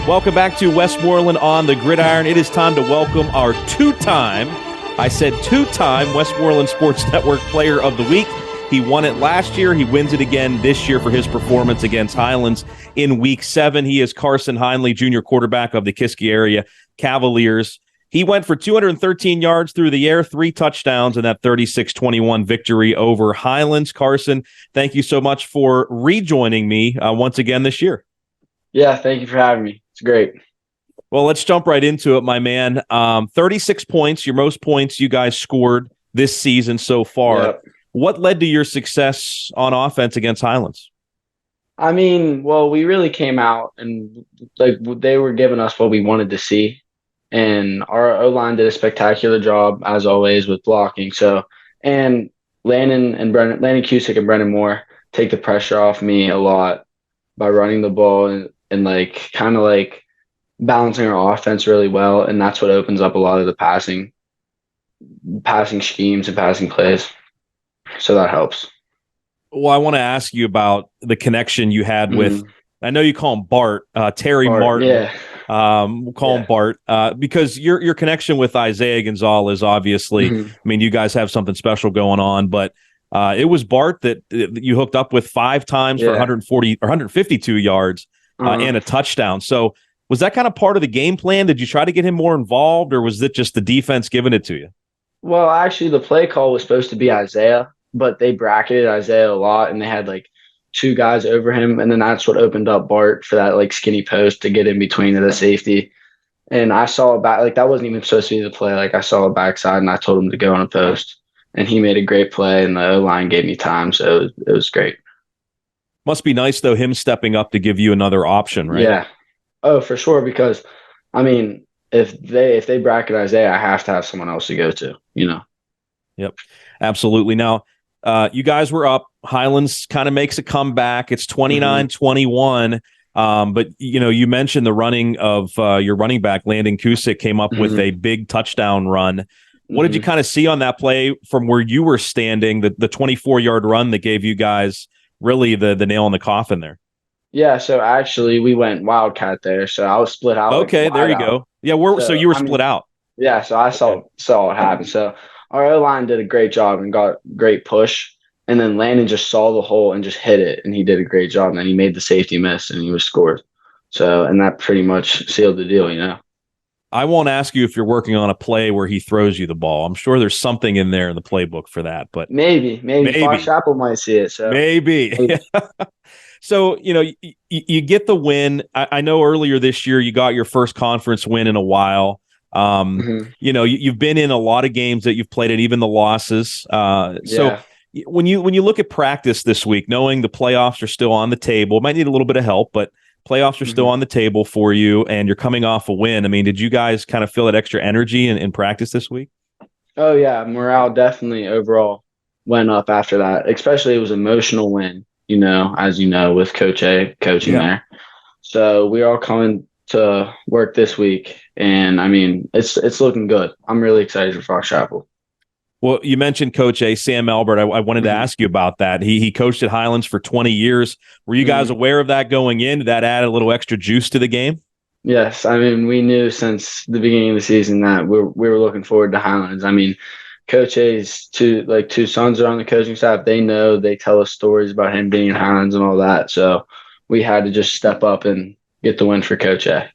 Welcome back to Westmoreland on the Gridiron. It is time to welcome our two-time Westmoreland Sports Network Player of the Week. He won it last year. He wins it again this year for his performance against Highlands in Week 7. He is Carson Heinle, junior quarterback of the Kiski area Cavaliers. He went for 213 yards through the air, 3 touchdowns in that 36-21 victory over Highlands. Carson, thank you so much for rejoining me once again this year. Yeah, thank you for having me. It's great. Well, let's jump right into it, my man. 36 points, your most points you guys scored this season so far. Yep. What led to your success on offense against Highlands? I mean, well, we really came out and they were giving us what we wanted to see. And our O-line did a spectacular job, as always, with blocking. And Landon Kiski and Brendan Moore take the pressure off me a lot by running the ball and kind of balancing our offense really well. And that's what opens up a lot of the passing schemes and passing plays. So that helps. Well, I want to ask you about the connection you had with, I know you call him Bart, Terry Martin. Yeah. We'll call him Bart because your connection with Isaiah Gonzales, obviously, I mean, you guys have something special going on, but it was Bart that you hooked up with 5 times for 140 or 152 yards and a touchdown. So was that kind of part of the game plan? Did you try to get him more involved, or was it just the defense giving it to you? Well, actually, the play call was supposed to be Isaiah, but they bracketed Isaiah a lot, and they had 2 guys over him, and then that's what opened up Bart for that skinny post to get in between to the safety. And I saw a back, that wasn't even supposed to be the play. I saw a backside, and I told him to go on a post, and he made a great play, and the O-line gave me time, so it was great. Must be nice, though, him stepping up to give you another option, right? Yeah. Oh, for sure, because, I mean, if they bracket Isaiah, I have to have someone else to go to, Yep, absolutely. Now, you guys were up. Highlands kind of makes a comeback. It's 29-21. But, you mentioned the running of your running back, Landon Kiski, came up with a big touchdown run. What did you kind of see on that play from where you were standing, the 24-yard run that gave you guys really the nail in the coffin there? Yeah, so actually we went Wildcat there. So I was split out. Okay, there you go. Yeah, so you were split out. Yeah, so I saw what happened. So our O-line did a great job and got great push. And then Landon just saw the hole and just hit it, and he did a great job. And then he made the safety miss, and he was scored. So, and that pretty much sealed the deal, I won't ask you if you're working on a play where he throws you the ball. I'm sure there's something in there in the playbook for that, but maybe. Fox Chapel might see it. So maybe. So, you get the win. I know earlier this year you got your first conference win in a while. You've been in a lot of games that you've played in, even the losses. So when you look at practice this week, knowing the playoffs are still on the table, might need a little bit of help, but playoffs are still on the table for you, and you're coming off a win. I mean, did you guys kind of feel that extra energy in practice this week? Oh, yeah. Morale definitely overall went up after that. Especially it was an emotional win, as you know, with Coach A coaching there. So we're all coming to work this week, and, I mean, it's looking good. I'm really excited for Fox Chapel. Well, you mentioned Coach A, Sam Albert. I wanted to ask you about that. He coached at Highlands for 20 years. Were you guys aware of that going in? Did that add a little extra juice to the game? Yes. I mean, we knew since the beginning of the season that we were looking forward to Highlands. I mean, Coach A's two sons are on the coaching staff. They know, they tell us stories about him being in Highlands and all that. So we had to just step up and get the win for Coach A,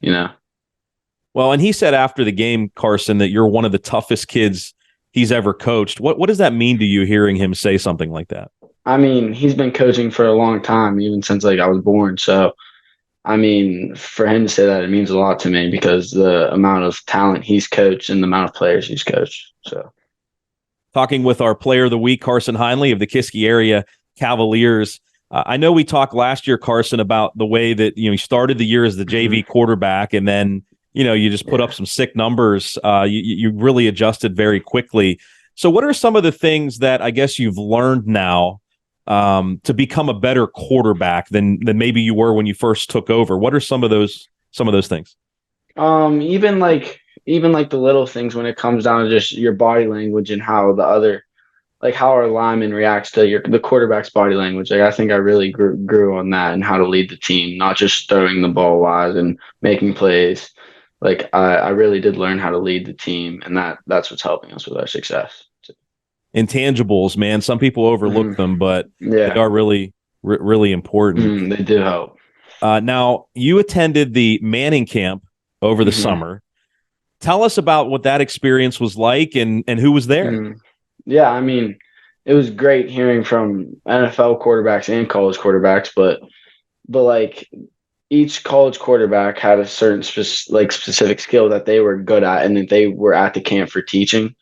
Well, and he said after the game, Carson, that you're one of the toughest kids he's ever coached. What does that mean to you, hearing him say something like that? I mean, he's been coaching for a long time, even since I was born. So, I mean, for him to say that, it means a lot to me because the amount of talent he's coached and the amount of players he's coached. So, talking with our player of the week, Carson Heinle of the Kiski area Cavaliers. I know we talked last year, Carson, about the way that you started the year as the JV quarterback, and then you just put up some sick numbers. You really adjusted very quickly. So what are some of the things that I guess you've learned now to become a better quarterback than maybe you were when you first took over? What are some of those things? Even the little things when it comes down to just your body language and how the like how our lineman reacts to the quarterback's body language. Like I think I really grew on that and how to lead the team, not just throwing the ball wise and making plays. Like I really did learn how to lead the team, and that's what's helping us with our success. Intangibles, man. Some people overlook them, but they are really, really important. They do help. Now, you attended the Manning camp over the summer. Tell us about what that experience was like and who was there. Yeah, I mean, it was great hearing from NFL quarterbacks and college quarterbacks, but like each college quarterback had a certain specific skill that they were good at and that they were at the camp for teaching.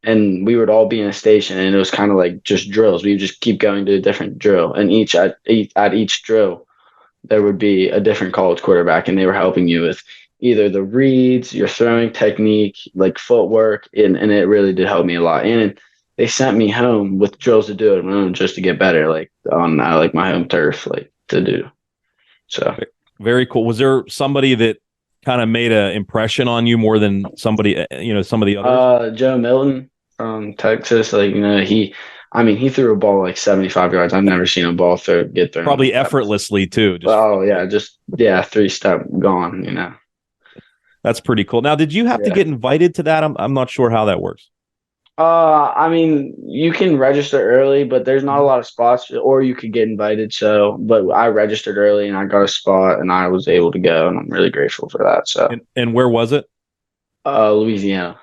And we would all be in a station, and it was kind of like just drills. We would just keep going to a different drill, and at each drill, there would be a different college quarterback, and they were helping you with either the reads, your throwing technique, like footwork, and it really did help me a lot. And they sent me home with drills to do it my own just to get better, like on like my home turf, like to do. So very cool. Was there somebody that kind of made an impression on you more than somebody, some of the others? Joe Milton from Texas, like he threw a ball like 75 yards. I've never seen a ball get thrown. Probably effortlessly too. Just 3-step gone. That's pretty cool. Now, did you have to get invited to that? I'm not sure how that works. You can register early, but there's not a lot of spots, or you could get invited. But I registered early and I got a spot and I was able to go, and I'm really grateful for that. So, and where was it? Louisiana.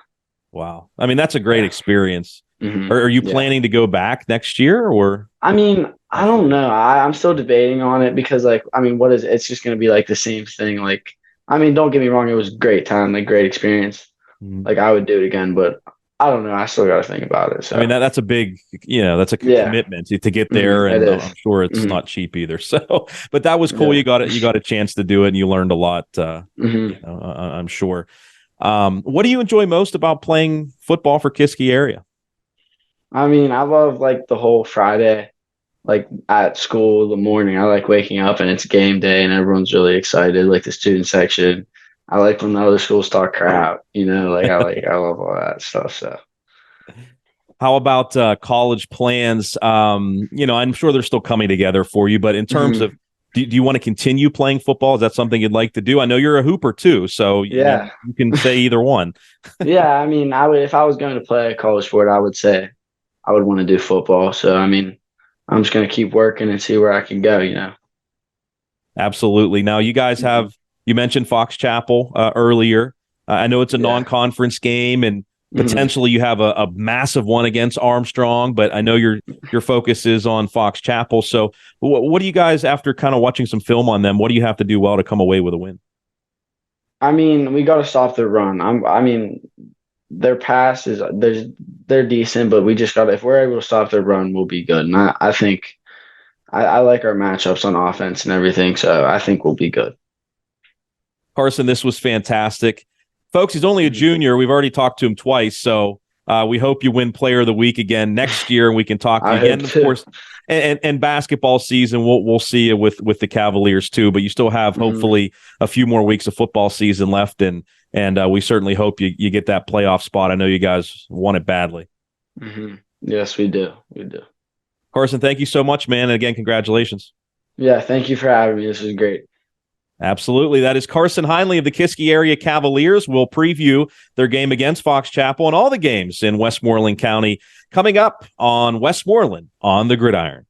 Wow. I mean, that's a great experience. Mm-hmm. Are you planning to go back next year, or? I mean, I don't know. I'm still debating on it because, what is it? It's just going to be like the same thing. Like, don't get me wrong. It was a great time, like great experience. Like I would do it again, but I don't know. I still got to think about it. So that's a big, that's a commitment to get there, and I'm sure it's not cheap either. So, but that was cool. Yeah. You got a chance to do it, and you learned a lot. I'm sure. What do you enjoy most about playing football for Kiski area? I love like the whole Friday, like at school in the morning. I like waking up and it's game day and everyone's really excited. Like the student section. I like when the other schools talk crap, I love all that stuff. So how about college plans? I'm sure they're still coming together for you, but in terms of, do you want to continue playing football? Is that something you'd like to do? I know you're a hooper too, so you can say either one. Yeah, I would, if I was going to play a college sport, I would say I would want to do football. So, I'm just going to keep working and see where I can go, Absolutely. Now, you guys have, you mentioned Fox Chapel earlier. I know it's a non-conference game, and potentially you have a massive one against Armstrong, but I know your focus is on Fox Chapel. So what do you guys, after kind of watching some film on them, what do you have to do well to come away with a win? We got to stop their run. Their pass is they're decent, but we just got to, if we're able to stop their run, we'll be good. And I think I like our matchups on offense and everything, so I think we'll be good. Carson, this was fantastic. Folks, he's only a junior. We've already talked to him twice, so we hope you win Player of the Week again next year, and we can talk to you again, of course. And basketball season, we'll see you with the Cavaliers too. But you still have hopefully a few more weeks of football season left, and we certainly hope you get that playoff spot. I know you guys want it badly. Yes, we do. Carson, thank you so much, man. And again, congratulations. Yeah, thank you for having me. This was great. Absolutely. That is Carson Heinle of the Kiski area Cavaliers. We'll preview their game against Fox Chapel and all the games in Westmoreland County coming up on Westmoreland on the Gridiron.